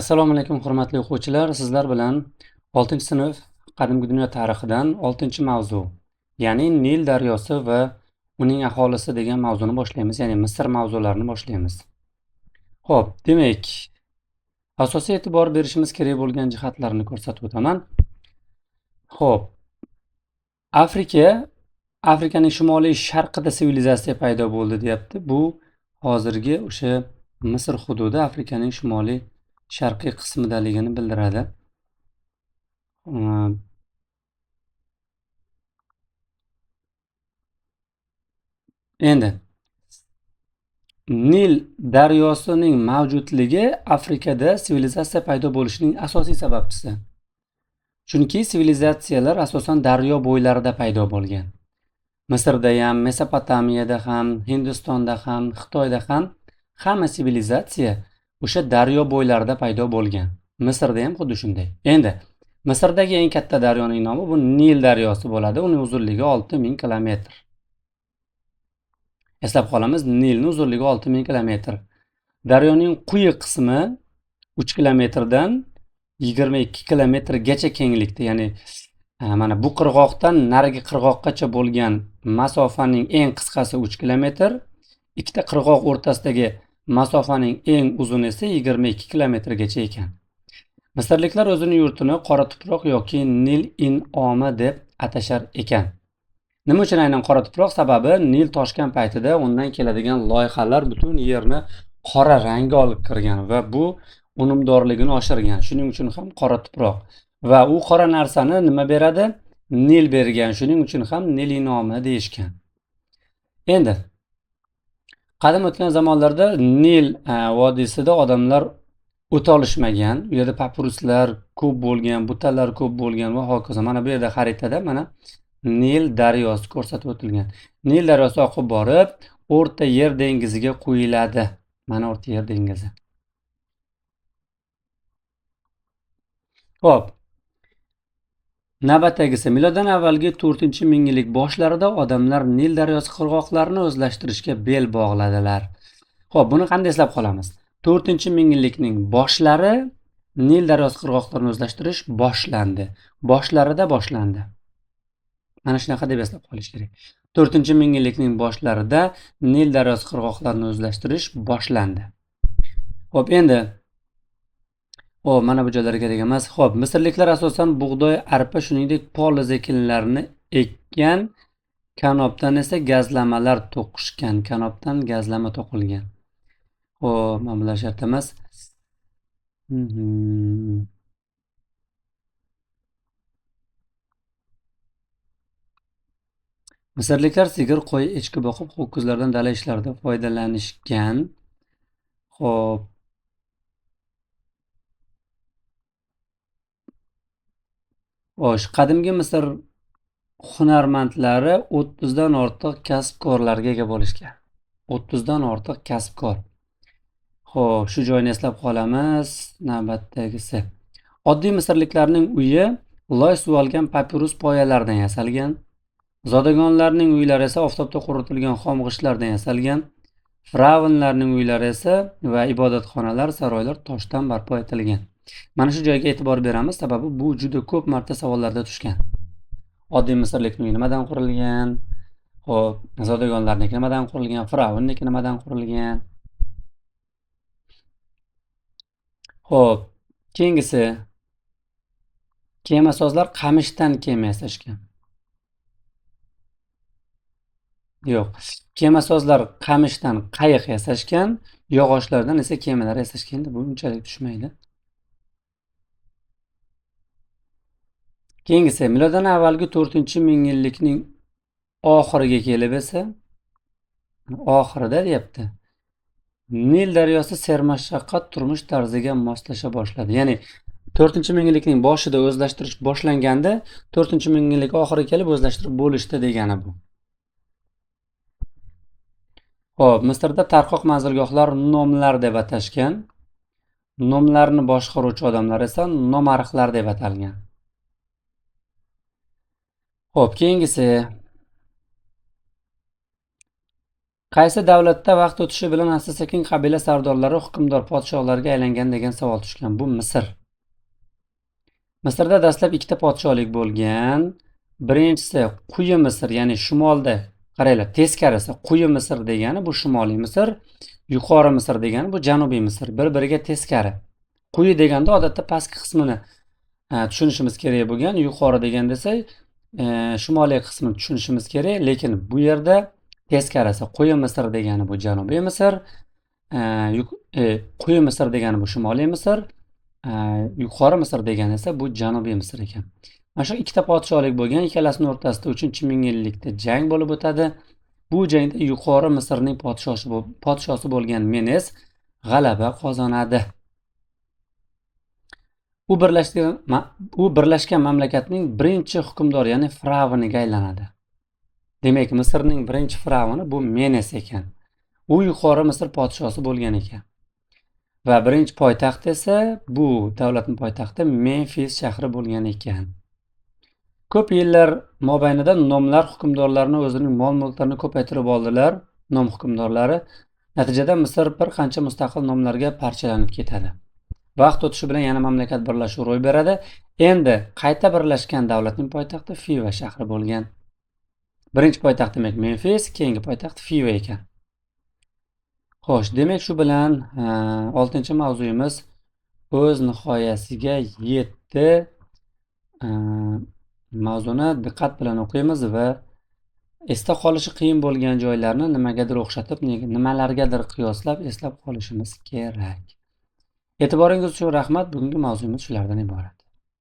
Assalomu alaykum, hurmatli o'quvchilar. Sizlar bilan 6-sinf Qadimgi dunyo tarixidan 6-mavzu, ya'ni Nil daryosi va uning aholisi degan mavzuni boshlaymiz, ya'ni Misr mavzularini boshlaymiz. Xo'p, demak, asosiy e'tibor berishimiz kerak bo'lgan jihatlarni ko'rsatib o'taman. Xo'p, Afrikaning shimoliy sharqida sivilizatsiya paydo bo'ldi, deyapti. Bu hozirgi o'sha Misr hududi Afrikaning shimoliy sharqiy qismidaligini bildiradi. Endi Nil daryosining mavjudligi Afrikada sivilizatsiya paydo bo'lishining asosiy sababchisi. Chunki sivilizatsiyalar asosan daryo bo'ylarida paydo bo'lgan. Misrda ham, Mesopotamiyada ham, Hindistonda ham, Xitoyda ham hamma sivilizatsiya o'sha daryo bo'ylarida paydo bo'lgan. Misrda ham xuddi shunday. Endi Misrdagi eng katta daryoning nomi bu Nil daryosi bo'ladi. Uning uzunligi 6000 kilometr. Eslab qolamiz, Nilning uzunligi 6000 kilometr. Daryoning quyi qismi 3 kilometrdan 22 kilometrgacha kenglikda, ya'ni mana bu qirg'oqdan narigi qirg'oqqacha bo'lgan masofaning eng qisqasi 3 kilometr, ikkita qirg'oq o'rtasidagi masofaning eng uzuni esa 22 kilometrgacha ekan. Misrliklar o'zining yurtini qora tuproq yoki Nil in'omi deb atashar ekan. Nima uchun aynan qora tuproq? Sababi Nil toshgan paytida undan keladigan loyihalar butun yerni qora rangga olib kirgan va bu unumdorligini oshirgan. Shuning uchun ham qora tuproq. Va u qora narsani nima beradi? Nil bergan. Shuning uchun ham Nil in'omi deyishgan. Endi qadim o'tgan zamonlarda Nil vodiysida odamlar o'ta olishmagan. U yerda papiruslar ko'p bo'lgan, butalar ko'p bo'lgan va hokazo. Mana bu yerda xaritada mana Nil daryosi ko'rsatib o'tilgan. Nil daryosi oqib borib, O'rta Yer dengiziga quyiladi. Mana O'rta Yer dengizi. Xo'p. Navbatdagisi miloddan avvalgi 4-ming-yillik boshlarida odamlar Nil daryosi qirg'oqlarini o'zlashtirishga bel bog'ladilar. Xo'p, buni qanday eslab qolamiz? 4-ming-yillikning boshlari Nil daryosi qirg'oqlarini o'zlashtirish boshlandi. Boshlarida boshlandi. Mana shunaqa deb eslab qolish kerak. 4-ming-yillikning boshlarida Nil daryosi qirg'oqlarini o'zlashtirish boshlandi. Xo'p, endi mana bu joylarga kerak emas. Xo'p, misrliklar asosan bug'doy, arpa, shuningdek poliz ekinlarini ekkan. Kanopdan esa gazlamalar to'qishgan. Kanopdan gazlama to'qilgan. Xo'p, mana bular shart emas. Misrliklar sigir, qo'y, echki boqib, ho'kizlardan dala ishlarida foydalanishgan. Xo'p. Qadimgi Misr hunarmandlari 30 dan ortiq kasbkorlarga ega bo'lishgan. 30 dan ortiq kasbkor. Xo'p, shu joyni eslab qolamiz. Navbatdagisi. Oddiy misrliklarning uyi loy suv olgan papirus poyalaridan yasalgan. Zodagonlarning uylari esa oftobda quritilgan xom g'ishtlardan yasalgan. Firavnlarning uylari esa va ibodatxonalar, saroylar toshdan barpo etilgan. Mana shu joyga e'tibor beramiz, sababi bu juda ko'p marta savollarda tushgan. Oddiy misrlikning uyi nimadan qurilgan? Xo'p, zodagonlarniki nimadan qurilgan? Firavnniki nimadan qurilgan? Xo'p, keyingisi. Kemasozlar qamishdan kema yasashgan. Yo'q. Kemasozlar qamishdan qayiq yasashgan, yog'ochlardan esa kemalar yasashgan. Bu unchalik tushmaydi. Keyingisi, miloddan avvalgi 4-ming-yillikning oxiriga kelib esa, oxirida deyapti. Nil daryosi sermashaqqat turmush tarziga moslasha boshladi. Ya'ni 4-ming-yillikning boshida o'zlashtirish boshlanganda, 4-ming-yillik oxiriga kelib o'zlashtirib bo'lishdi degani bu. Xo'p, Misrda tarqoq manzilgohlar nomlar deb atashgan. Nomlarni boshqaruvchi odamlar esa nomarxlar deb atalgan. Xo'p, keyingisi. Qaysi davlatda vaqt o'tishi bilan asta-sekin qabila sardorlari hukmdor podshohlarga aylangan degan savol tushgan. Bu Misr. Misrda dastlab ikkita podshohlik bo'lgan. Birinchisi Quyi Misr, ya'ni shimolda, qaranglar, teskarisi Quyi Misr degani bu Shimoliy Misr, Yuqori Misr degani bu Janubiy Misr, bir-biriga teskari. Quyi deganda odatda pastki qismini tushunishimiz kerak bo'lgan, yuqori deganda esa shimoliy qismini tushunishimiz kerak, lekin bu yerda teskarisi. Quyi Misr degani bu Janubiy Misr, Quyi Misr degani bu Shimoliy Misr, Yuqori Misr degani esa bu Janubiy Misr ekan. Mana shu ikkita podshohlik bo'lgan, ikkalasining o'rtasida 3-ming yillikda jang bo'lib o'tadi. Bu jangda Yuqori Misrning podshosi bo'lgan Menes g'alaba qozonadi. U birlashgan mamlakatning birinchi hukmdori, ya'ni firavniga aylanadi. Demak, Misrning birinchi firavni bu Menes ekan. U Yuqori Misr podshosi bo'lgan ekan. Va birinchi poytaxt esa bu davlatning poytaxti Memfis shahri bo'lgan ekan. Ko'p yillar mobaynida nomlar hukmdorlarini o'zining mol-mulklarini ko'paytirib oldilar, nom hukmdorlari. Natijada Misr bir qancha mustaqil nomlarga parchalanib ketadi. Vaqt o'tishi bilan yana mamlakat birlashuvi ro'y beradi. Endi qayta birlashgan davlatning poytaxti Fiva shahri bo'lgan. Birinchi poytaxt demak Memfis, keyingi poytaxt Fiva ekan. Xo'sh, demak shu bilan 6-mavzuyimiz o'z nihoyasiga yetdi. Mavzuni diqqat bilan o'qiymiz va esda qolishi qiyin bo'lgan joylarni nimagadir o'xshatib, nimalargadir qiyoslab eslab qolishimiz kerak. E'tiboringiz uchun rahmat. Bugungi mavzuyimiz shulardan iborat.